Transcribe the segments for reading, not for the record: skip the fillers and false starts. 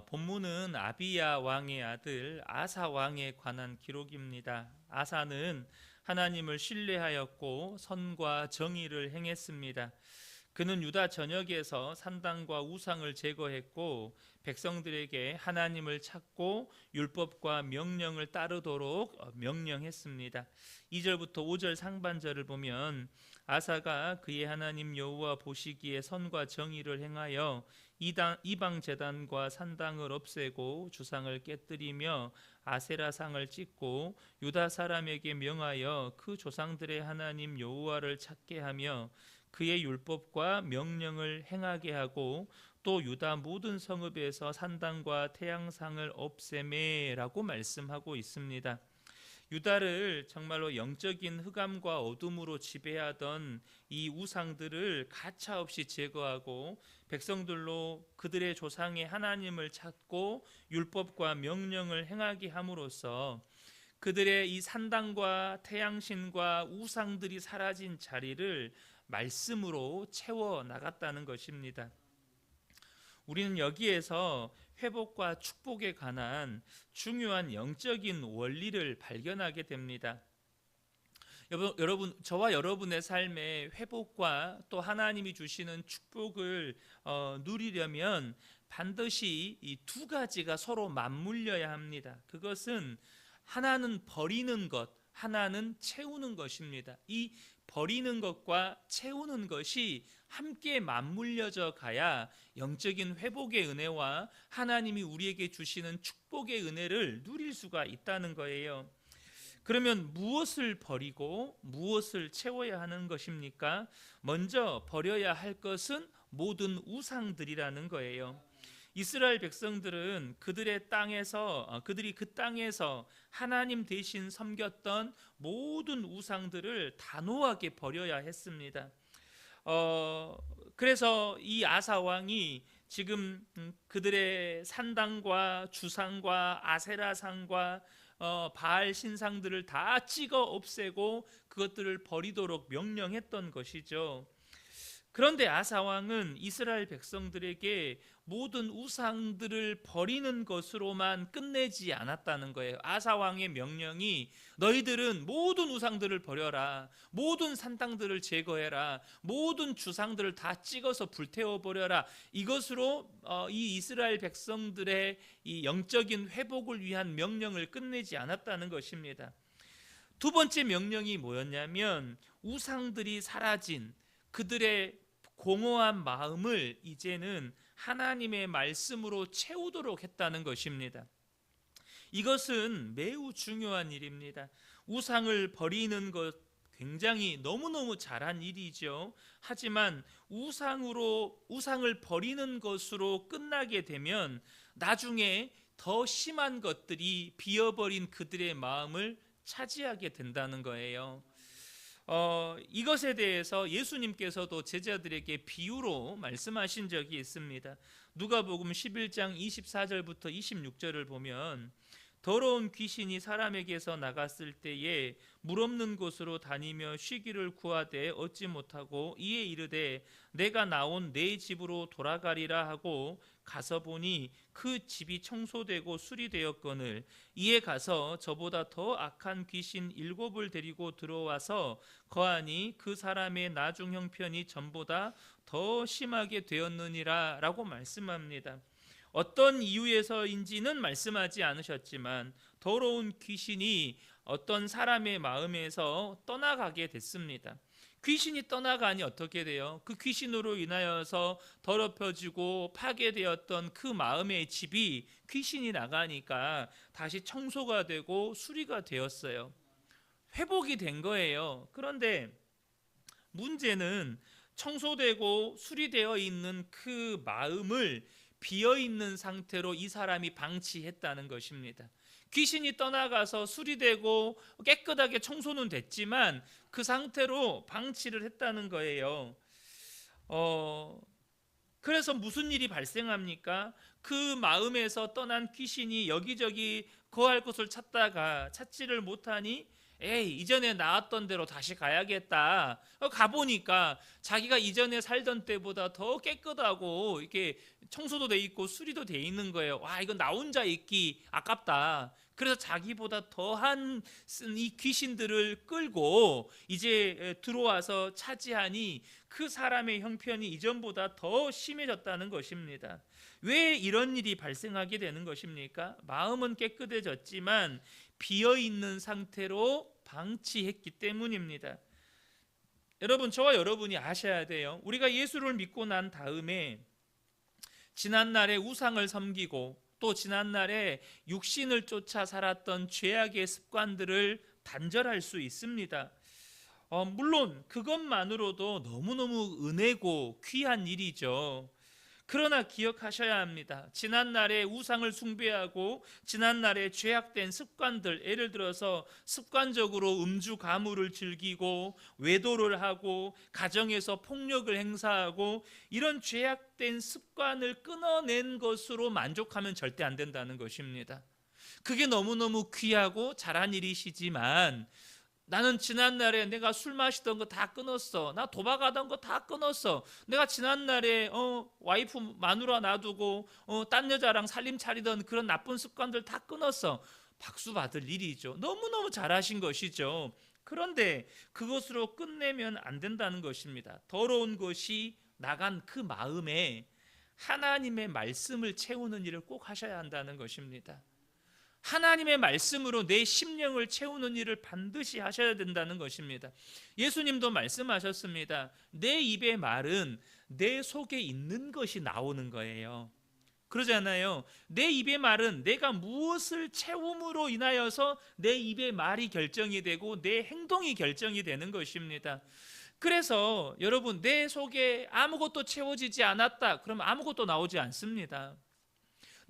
본문은 아비야 왕의 아들 아사 왕에 관한 기록입니다. 아사는 하나님을 신뢰하였고 선과 정의를 행했습니다. 그는 유다 전역에서 산당과 우상을 제거했고 백성들에게 하나님을 찾고 율법과 명령을 따르도록 명령했습니다. 2절부터 5절 상반절을 보면 아사가 그의 하나님 여호와 보시기에 선과 정의를 행하여 이방 제단과 산당을 없애고 주상을 깨뜨리며 아세라상을 찍고 유다 사람에게 명하여 그 조상들의 하나님 여호와를 찾게 하며 그의 율법과 명령을 행하게 하고 또 유다 모든 성읍에서 산당과 태양상을 없애매라고 말씀하고 있습니다. 유다를 정말로 영적인 흑암과 어둠으로 지배하던 이 우상들을 가차없이 제거하고 백성들로 그들의 조상의 하나님을 찾고 율법과 명령을 행하게 함으로써 그들의 이 산당과 태양신과 우상들이 사라진 자리를 말씀으로 채워 나갔다는 것입니다. 우리는 여기에서 회복과 축복에 관한 중요한 영적인 원리를 발견하게 됩니다. 여러분, 저와 여러분의 삶에 회복과 또 하나님이 주시는 축복을 누리려면 반드시 이 두 가지가 서로 맞물려야 합니다. 그것은 하나는 버리는 것, 하나는 채우는 것입니다. 이 버리는 것과 채우는 것이 함께 맞물려져 가야 영적인 회복의 은혜와 하나님이 우리에게 주시는 축복의 은혜를 누릴 수가 있다는 거예요. 그러면 무엇을 버리고 무엇을 채워야 하는 것입니까? 먼저 버려야 할 것은 모든 우상들이라는 거예요. 이스라엘 백성들은 그들이 그 땅에서 하나님 대신 섬겼던 모든 우상들을 단호하게 버려야 했습니다. 그래서 이 아사 왕이 지금 그들의 산당과 주상과 아세라상과 바알 신상들을 다 찍어 없애고 그것들을 버리도록 명령했던 것이죠. 그런데 아사 왕은 이스라엘 백성들에게 모든 우상들을 버리는 것으로만 끝내지 않았다는 거예요. 아사 왕의 명령이 너희들은 모든 우상들을 버려라, 모든 산당들을 제거해라, 모든 주상들을 다 찍어서 불태워 버려라, 이것으로 이 이스라엘 백성들의 이 영적인 회복을 위한 명령을 끝내지 않았다는 것입니다. 두 번째 명령이 뭐였냐면 우상들이 사라진 그들의 공허한 마음을 이제는 하나님의 말씀으로 채우도록 했다는 것입니다. 이것은 매우 중요한 일입니다. 우상을 버리는 것 굉장히 너무너무 잘한 일이죠. 하지만 우상을 버리는 것으로 끝나게 되면 나중에 더 심한 것들이 비어버린 그들의 마음을 차지하게 된다는 거예요. 이것에 대해서 예수님께서도 제자들에게 비유로 말씀하신 적이 있습니다. 누가복음 11장 24절부터 26절을 보면 더러운 귀신이 사람에게서 나갔을 때에 물 없는 곳으로 다니며 쉬기를 구하되 얻지 못하고 이에 이르되 내가 나온 내 집으로 돌아가리라 하고 가서 보니 그 집이 청소되고 수리되었거늘 이에 가서 저보다 더 악한 귀신 7을 데리고 들어와서 거하니 그 사람의 나중 형편이 전보다 더 심하게 되었느니라 라고 말씀합니다. 어떤 이유에서인지는 말씀하지 않으셨지만 더러운 귀신이 어떤 사람의 마음에서 떠나가게 됐습니다. 귀신이 떠나가니 어떻게 돼요? 그 귀신으로 인하여서 더럽혀지고 파괴되었던 그 마음의 집이 귀신이 나가니까 다시 청소가 되고 수리가 되었어요. 회복이 된 거예요. 그런데 문제는 청소되고 수리되어 있는 그 마음을 비어있는 상태로 이 사람이 방치했다는 것입니다. 귀신이 떠나가서 수리되고 깨끗하게 청소는 됐지만 그 상태로 방치를 했다는 거예요. 그래서 무슨 일이 발생합니까? 그 마음에서 떠난 귀신이 여기저기 거할 곳을 찾다가 찾지를 못하니 에이, 이전에 나왔던 대로 다시 가야겠다. 가보니까 자기가 이전에 살던 때보다 더 깨끗하고 이렇게 청소도 돼 있고 수리도 돼 있는 거예요. 와, 이거 나 혼자 있기 아깝다. 그래서 자기보다 더한 이 귀신들을 끌고 이제 들어와서 차지하니 그 사람의 형편이 이전보다 더 심해졌다는 것입니다. 왜 이런 일이 발생하게 되는 것입니까? 마음은 깨끗해졌지만 비어있는 상태로 방치했기 때문입니다. 여러분, 저와 여러분이 아셔야 돼요. 우리가 예수를 믿고 난 다음에 지난날에 우상을 섬기고 또 지난날에 육신을 쫓아 살았던 죄악의 습관들을 단절할 수 있습니다. 물론 그것만으로도 너무너무 은혜고 귀한 일이죠. 그러나 기억하셔야 합니다. 지난날에 우상을 숭배하고 지난날에 죄악된 습관들, 예를 들어서 습관적으로 음주 가무를 즐기고 외도를 하고 가정에서 폭력을 행사하고 이런 죄악된 습관을 끊어낸 것으로 만족하면 절대 안 된다는 것입니다. 그게 너무너무 귀하고 잘한 일이시지만 나는 지난날에 내가 술 마시던 거 다 끊었어. 나 도박하던 거 다 끊었어. 내가 지난날에 와이프 마누라 놔두고 딴 여자랑 살림 차리던 그런 나쁜 습관들 다 끊었어. 박수 받을 일이죠. 너무너무 잘하신 것이죠. 그런데 그것으로 끝내면 안 된다는 것입니다. 더러운 것이 나간 그 마음에 하나님의 말씀을 채우는 일을 꼭 하셔야 한다는 것입니다. 하나님의 말씀으로 내 심령을 채우는 일을 반드시 하셔야 된다는 것입니다. 예수님도 말씀하셨습니다. 내 입의 말은 내 속에 있는 것이 나오는 거예요. 그러잖아요. 내 입의 말은 내가 무엇을 채움으로 인하여서 내 입의 말이 결정이 되고 내 행동이 결정이 되는 것입니다. 그래서 여러분, 내 속에 아무것도 채워지지 않았다 그러면 아무것도 나오지 않습니다.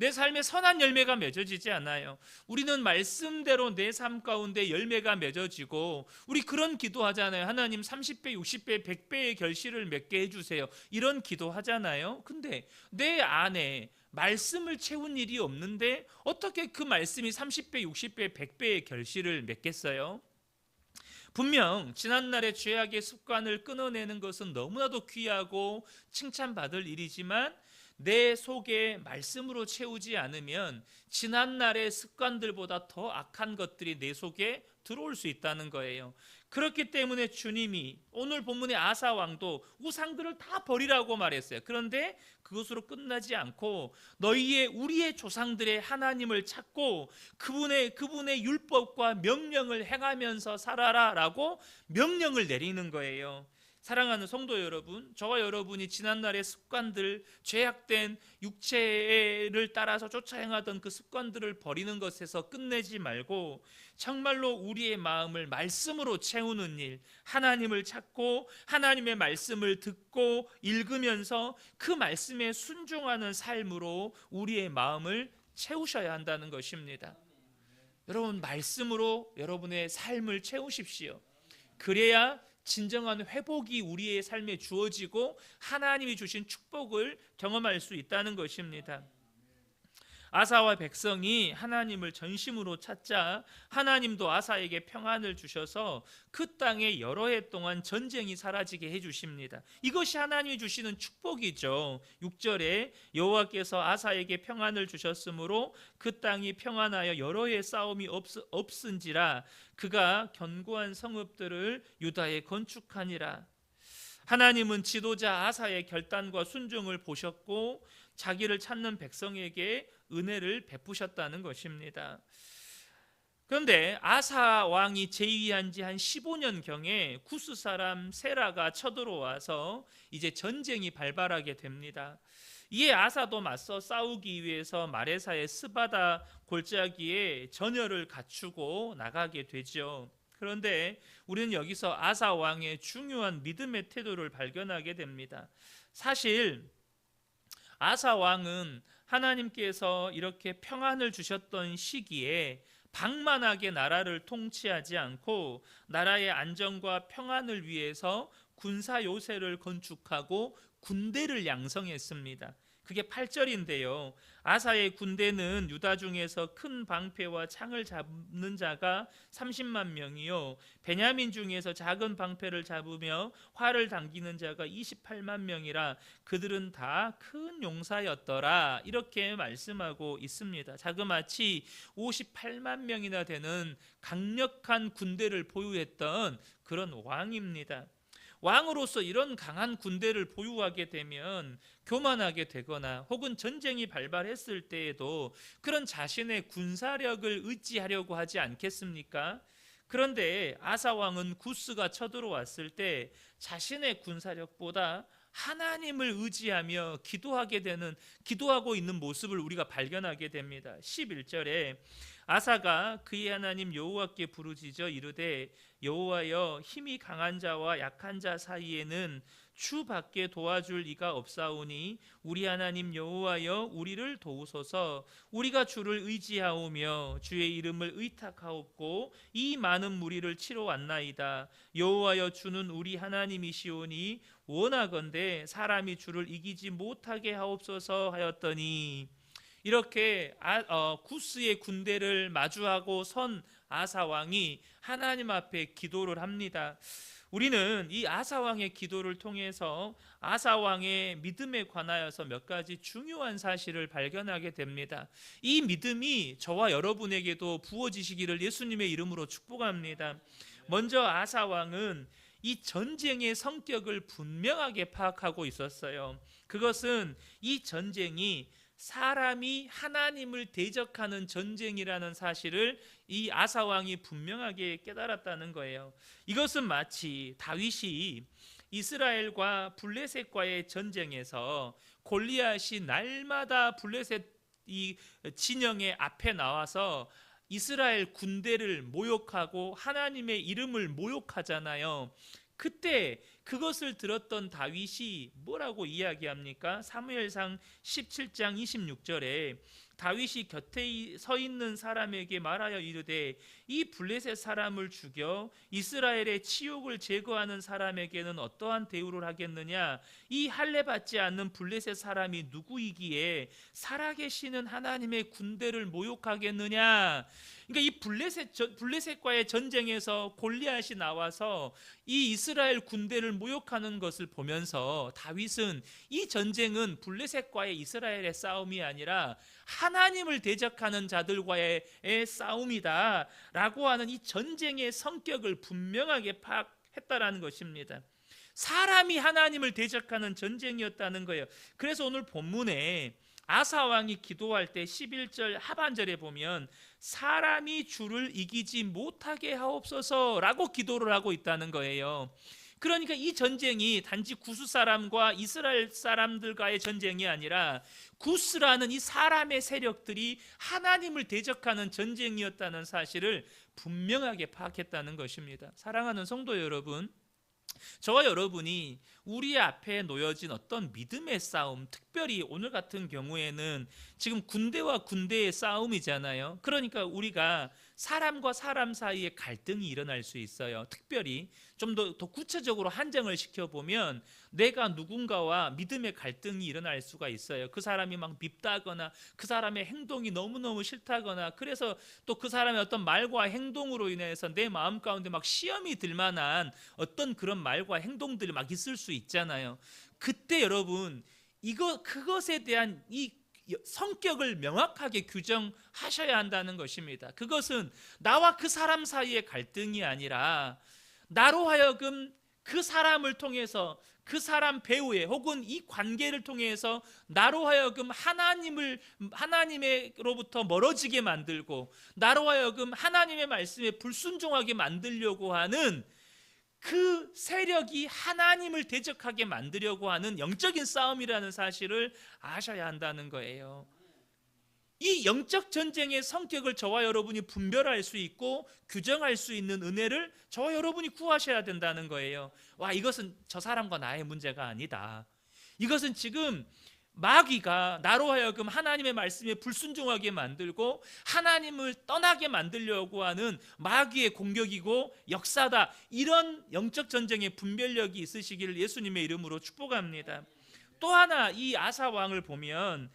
내 삶에 선한 열매가 맺어지지 않아요. 우리는 말씀대로 내 삶 가운데 열매가 맺어지고 우리 그런 기도하잖아요. 하나님 30배, 60배, 100배의 결실을 맺게 해주세요. 이런 기도하잖아요. 근데 내 안에 말씀을 채운 일이 없는데 어떻게 그 말씀이 30배, 60배, 100배의 결실을 맺겠어요? 분명 지난날의 죄악의 습관을 끊어내는 것은 너무나도 귀하고 칭찬받을 일이지만 내 속에 말씀으로 채우지 않으면 지난날의 습관들보다 더 악한 것들이 내 속에 들어올 수 있다는 거예요. 그렇기 때문에 주님이 오늘 본문의 아사 왕도 우상들을 다 버리라고 말했어요. 그런데 그것으로 끝나지 않고 우리의 조상들의 하나님을 찾고 그분의 율법과 명령을 행하면서 살아라라고 명령을 내리는 거예요. 사랑하는 성도 여러분, 저와 여러분이 지난날의 습관들, 죄악된 육체를 따라서 쫓아 행하던 그 습관들을 버리는 것에서 끝내지 말고 정말로 우리의 마음을 말씀으로 채우는 일, 하나님을 찾고 하나님의 말씀을 듣고 읽으면서 그 말씀에 순종하는 삶으로 우리의 마음을 채우셔야 한다는 것입니다. 여러분, 말씀으로 여러분의 삶을 채우십시오. 그래야 진정한 회복이 우리의 삶에 주어지고 하나님이 주신 축복을 경험할 수 있다는 것입니다. 아사와 백성이 하나님을 전심으로 찾자 하나님도 아사에게 평안을 주셔서 그 땅에 여러 해 동안 전쟁이 사라지게 해주십니다. 이것이 하나님이 주시는 축복이죠. 6절에 여호와께서 아사에게 평안을 주셨으므로 그 땅이 평안하여 여러 해 싸움이 없은지라 그가 견고한 성읍들을 유다에 건축하니라. 하나님은 지도자 아사의 결단과 순종을 보셨고 자기를 찾는 백성에게 은혜를 베푸셨다는 것입니다. 그런데 아사 왕이 재위한 지 한 15년경에 구스 사람 세라가 쳐들어와서 이제 전쟁이 발발하게 됩니다. 이에 아사도 맞서 싸우기 위해서 마레사의 스바다 골짜기에 전열을 갖추고 나가게 되죠. 그런데 우리는 여기서 아사 왕의 중요한 믿음의 태도를 발견하게 됩니다. 사실 아사 왕은 하나님께서 이렇게 평안을 주셨던 시기에 방만하게 나라를 통치하지 않고 나라의 안정과 평안을 위해서 군사 요새를 건축하고 군대를 양성했습니다. 그게 8절인데요. 아사의 군대는 유다 중에서 큰 방패와 창을 잡는 자가 30만 명이요, 베냐민 중에서 작은 방패를 잡으며 활을 당기는 자가 28만 명이라 그들은 다 큰 용사였더라. 이렇게 말씀하고 있습니다. 자그마치 58만 명이나 되는 강력한 군대를 보유했던 그런 왕입니다. 왕으로서 이런 강한 군대를 보유하게 되면 교만하게 되거나 혹은 전쟁이 발발했을 때에도 그런 자신의 군사력을 의지하려고 하지 않겠습니까? 그런데 아사 왕은 구스가 쳐들어왔을 때 자신의 군사력보다 하나님을 의지하며 기도하고 있는 모습을 우리가 발견하게 됩니다. 11절에 아사가 그의 하나님 여호와께 부르짖어 이르되 여호와여, 힘이 강한 자와 약한 자 사이에는 주밖에 도와줄 이가 없사오니 우리 하나님 여호와여, 우리를 도우소서. 우리가 주를 의지하오며 주의 이름을 의탁하옵고 이 많은 무리를 치러 왔나이다. 여호와여, 주는 우리 하나님이시오니 원하건대 사람이 주를 이기지 못하게 하옵소서 하였더니, 이렇게 구스의 군대를 마주하고 선 아사 왕이 하나님 앞에 기도를 합니다. 우리는 이 아사 왕의 기도를 통해서 아사 왕의 믿음에 관하여서 몇 가지 중요한 사실을 발견하게 됩니다. 이 믿음이 저와 여러분에게도 부어지시기를 예수님의 이름으로 축복합니다. 먼저 아사 왕은 이 전쟁의 성격을 분명하게 파악하고 있었어요. 그것은 이 전쟁이 사람이 하나님을 대적하는 전쟁이라는 사실을 이 아사 왕이 분명하게 깨달았다는 거예요. 이것은 마치 다윗이 이스라엘과 블레셋과의 전쟁에서 골리앗이 날마다 블레셋 이 진영의 앞에 나와서 이스라엘 군대를 모욕하고 하나님의 이름을 모욕하잖아요. 그때 그것을 들었던 다윗이 뭐라고 이야기합니까? 사무엘상 17장 26절에 다윗이 곁에 서 있는 사람에게 말하여 이르되 이 블레셋 사람을 죽여 이스라엘의 치욕을 제거하는 사람에게는 어떠한 대우를 하겠느냐? 이 할례 받지 않는 블레셋 사람이 누구이기에 살아계시는 하나님의 군대를 모욕하겠느냐? 그러니까 이 블레셋과의 전쟁에서 골리앗이 나와서 이 이스라엘 군대를 모욕하는 것을 보면서 다윗은 이 전쟁은 블레셋과의 이스라엘의 싸움이 아니라 하나님을 대적하는 자들과의 싸움이다 라고 하는 이 전쟁의 성격을 분명하게 파악했다라는 것입니다. 사람이 하나님을 대적하는 전쟁이었다는 거예요. 그래서 오늘 본문에 아사 왕이 기도할 때 11절 하반절에 보면 사람이 주를 이기지 못하게 하옵소서라고 기도를 하고 있다는 거예요. 그러니까 이 전쟁이 단지 구스 사람과 이스라엘 사람들과의 전쟁이 아니라 구스라는 이 사람의 세력들이 하나님을 대적하는 전쟁이었다는 사실을 분명하게 파악했다는 것입니다. 사랑하는 성도 여러분, 저와 여러분이 우리 앞에 놓여진 어떤 믿음의 싸움, 특별히 오늘 같은 경우에는 지금 군대와 군대의 싸움이잖아요. 그러니까 우리가 사람과 사람 사이에 갈등이 일어날 수 있어요. 특별히 좀 더 구체적으로 한정을 시켜보면 내가 누군가와 믿음의 갈등이 일어날 수가 있어요. 그 사람이 막 밉다거나 그 사람의 행동이 너무너무 싫다거나, 그래서 또 그 사람의 어떤 말과 행동으로 인해서 내 마음 가운데 막 시험이 들 만한 어떤 그런 말과 행동들이 막 있을 수 있잖아요. 그때 여러분 그것에 대한 이 성격을 명확하게 규정하셔야 한다는 것입니다. 그것은 나와 그 사람 사이의 갈등이 아니라 나로 하여금 그 사람을 통해서 그 사람 배후에 혹은 이 관계를 통해서 나로 하여금 하나님으로부터 멀어지게 만들고 나로 하여금 하나님의 말씀에 불순종하게 만들려고 하는 그 세력이 하나님을 대적하게 만들려고 하는 영적인 싸움이라는 사실을 아셔야 한다는 거예요. 이 영적 전쟁의 성격을 저와 여러분이 분별할 수 있고 규정할 수 있는 은혜를 저와 여러분이 구하셔야 된다는 거예요. 이것은 저 사람과 나의 문제가 아니다. 이것은 지금 마귀가 나로 하여금 하나님의 말씀에 불순종하게 만들고 하나님을 떠나게 만들려고 하는 마귀의 공격이고 역사다. 이런 영적 전쟁의 분별력이 있으시기를 예수님의 이름으로 축복합니다. 또 하나 이 아사 왕을 보면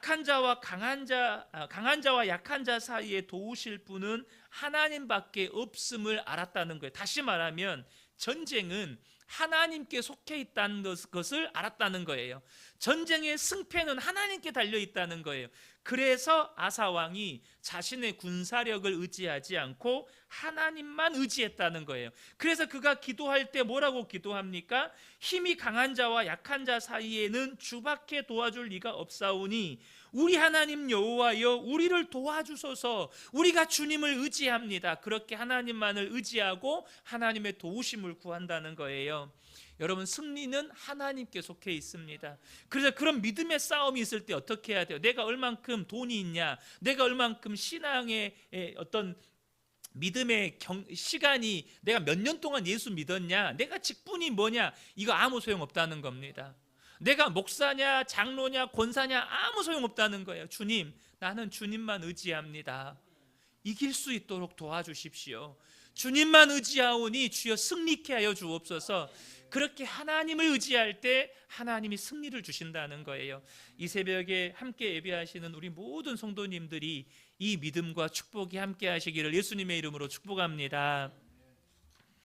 강한 자와 약한 자 사이에 도우실 분은 하나님밖에 없음을 알았다는 거예요. 다시 말하면 전쟁은 하나님께 속해 있다는 것을 알았다는 거예요. 전쟁의 승패는 하나님께 달려 있다는 거예요. 그래서 아사 왕이 자신의 군사력을 의지하지 않고 하나님만 의지했다는 거예요. 그래서 그가 기도할 때 뭐라고 기도합니까? 힘이 강한 자와 약한 자 사이에는 주밖에 도와줄 리가 없사오니 우리 하나님 여호와여 우리를 도와주소서. 우리가 주님을 의지합니다. 그렇게 하나님만을 의지하고 하나님의 도우심을 구한다는 거예요. 여러분, 승리는 하나님께 속해 있습니다. 그래서 그런 믿음의 싸움이 있을 때 어떻게 해야 돼요? 내가 얼만큼 돈이 있냐, 내가 얼만큼 신앙의 어떤 믿음의 시간이, 내가 몇 년 동안 예수 믿었냐, 내가 직분이 뭐냐, 이거 아무 소용없다는 겁니다. 내가 목사냐 장로냐 권사냐 아무 소용없다는 거예요. 주님, 나는 주님만 의지합니다. 이길 수 있도록 도와주십시오. 주님만 의지하오니 주여 승리케 하여 주옵소서. 그렇게 하나님을 의지할 때 하나님이 승리를 주신다는 거예요. 이 새벽에 함께 예배하시는 우리 모든 성도님들이 이 믿음과 축복이 함께 하시기를 예수님의 이름으로 축복합니다.